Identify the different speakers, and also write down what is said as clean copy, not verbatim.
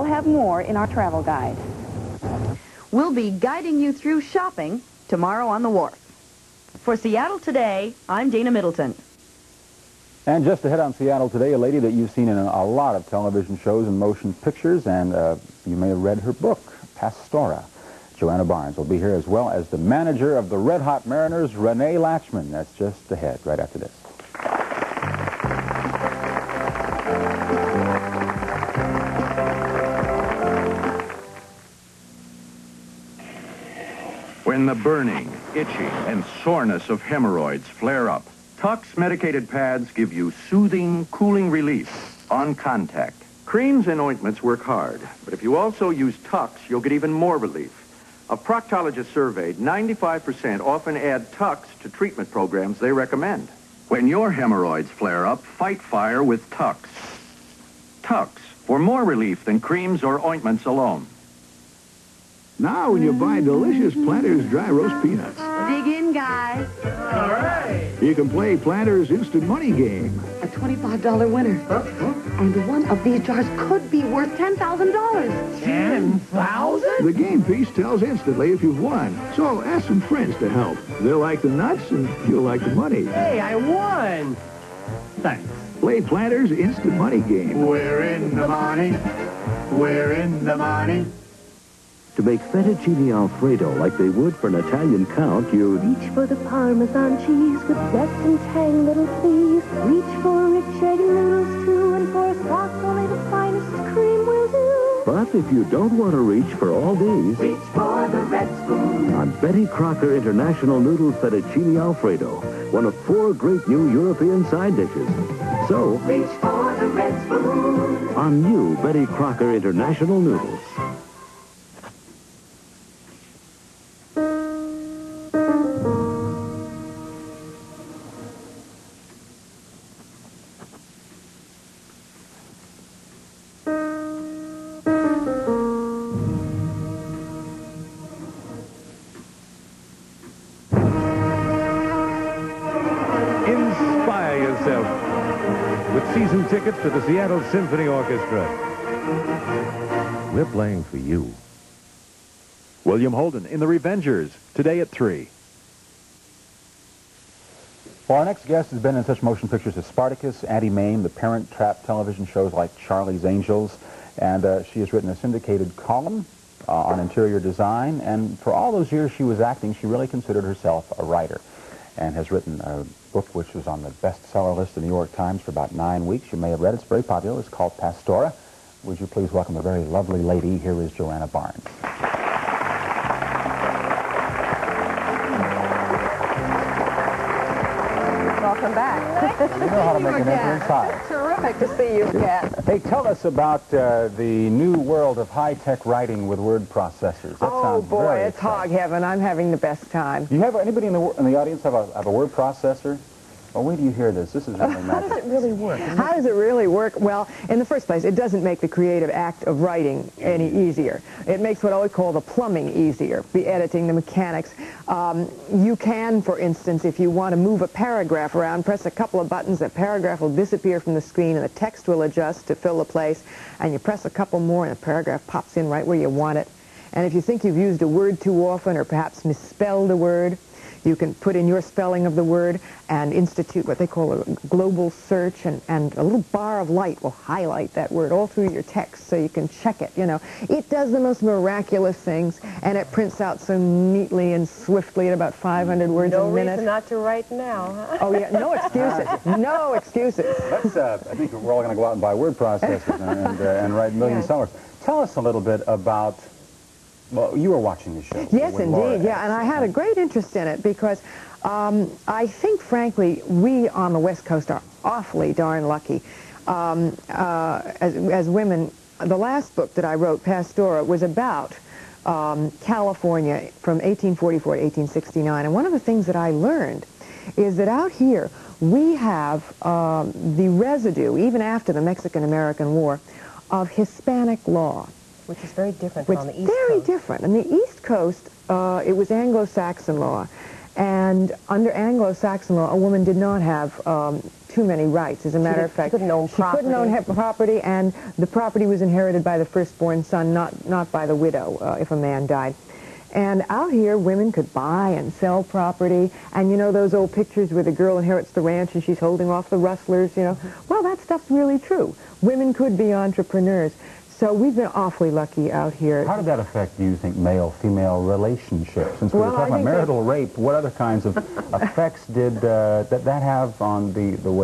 Speaker 1: We'll have more in our travel guide. We'll be guiding you through shopping tomorrow on the wharf. For Seattle Today, I'm Dana Middleton.
Speaker 2: And just ahead on Seattle Today, a lady that you've seen in a lot of television shows and motion pictures, and you may have read her book, Pastora. Joanna Barnes will be here, as well as the manager of the Red Hot Mariners, Renee Latchman. That's just ahead, right after this.
Speaker 3: When the burning, itching, and soreness of hemorrhoids flare up, Tux medicated pads give you soothing, cooling relief on contact. Creams and ointments work hard, but if you also use Tux, you'll get even more relief. A proctologist surveyed, 95% often add Tux to treatment programs they recommend. When your hemorrhoids flare up, fight fire with Tux. Tux, for more relief than creams or ointments alone.
Speaker 4: Now when you buy delicious Planters dry roast peanuts,
Speaker 1: Dig in, guys.
Speaker 5: All right.
Speaker 4: you can play Planters Instant Money Game.
Speaker 6: A $25 winner. And one of these jars could be worth $10,000.
Speaker 5: 10,000?
Speaker 4: The game piece tells instantly if you've won. So ask some friends to help. They'll like the nuts and you'll like the money.
Speaker 5: Hey, I won. Thanks.
Speaker 4: Play Planters Instant Money Game.
Speaker 5: We're in the money. We're in the money.
Speaker 7: To make fettuccine Alfredo like they would for an Italian count, you'd
Speaker 8: reach for the Parmesan cheese with zest and tang, little please. Reach for rich egg noodles, too, and for a sauce only the finest cream will do.
Speaker 7: But if you don't want to reach for all these,
Speaker 8: reach for the red spoon.
Speaker 7: On Betty Crocker International Noodle Fettuccine Alfredo, one of 4 great new European side dishes. So,
Speaker 8: reach for the red spoon.
Speaker 7: On new Betty Crocker International Noodles.
Speaker 9: Inspire yourself with season tickets to the Seattle Symphony Orchestra. We're playing for you.
Speaker 2: William Holden in The Revengers, today at 3. Well, our next guest has been in such motion pictures as Spartacus, Auntie Mame, the Parent Trap television shows like Charlie's Angels, and she has written a syndicated column on interior design, and for all those years she was acting, she really considered herself a writer, and has written a book which was on the bestseller list of the New York Times for about 9 weeks. You may have read it. It's very popular. It's called Pastora. Would you please welcome a very lovely lady? Here is Joanna Barnes.
Speaker 10: Welcome back.
Speaker 2: You know how to make an entrance. Hi.
Speaker 10: Terrific to see you again.
Speaker 2: Hey, tell us about the new world of high-tech writing with word processors. That sounds
Speaker 10: boy,
Speaker 2: very
Speaker 10: it's hog
Speaker 2: exciting.
Speaker 10: heaven. I'm having the best time.
Speaker 2: Do you have anybody in the audience have a word processor? Well, wait till you hear this. This is really magic.
Speaker 10: How does it really work? How does it really work? Well, in the first place, it doesn't make the creative act of writing any easier. It makes what I would call the plumbing easier, the editing, the mechanics. You can, for instance, if you want to move a paragraph around, press a couple of buttons, that paragraph will disappear from the screen and the text will adjust to fill the place, and you press a couple more and the paragraph pops in right where you want it. And if you think you've used a word too often or perhaps misspelled a word, you can put in your spelling of the word and institute what they call a global search, and a little bar of light will highlight that word all through your text so you can check it, you know. It does the most miraculous things, and it prints out so neatly and swiftly at about 500 words a minute. No reason not to write now, huh?
Speaker 1: Oh, yeah, no excuses. No excuses.
Speaker 2: I think we're all going to go out and buy word processors and write millions of words. Tell us a little bit about... Well, you were watching the show.
Speaker 10: Yes, indeed, yeah, and I had a great interest in it because I think, frankly, we on the West Coast are awfully darn lucky. As women, the last book that I wrote, Pastora, was about California from 1844 to 1869, and one of the things that I learned is that out here we have the residue, even after the Mexican-American War, of Hispanic law.
Speaker 6: Which is very different on the East Coast.
Speaker 10: Very different. On the East Coast, it was Anglo-Saxon law. And under Anglo-Saxon law, a woman did not have too many rights. As a matter of fact,
Speaker 6: she couldn't own property.
Speaker 10: She couldn't own property, and the property was inherited by the firstborn son, not by the widow if a man died. And out here, women could buy and sell property. And you know those old pictures where the girl inherits the ranch and she's holding off the rustlers, you know? Well, that stuff's really true. Women could be entrepreneurs. So we've been awfully lucky out here.
Speaker 2: How did that affect, do you think, male-female relationships? Since we were talking about marital rape, what other kinds of effects did that have on the way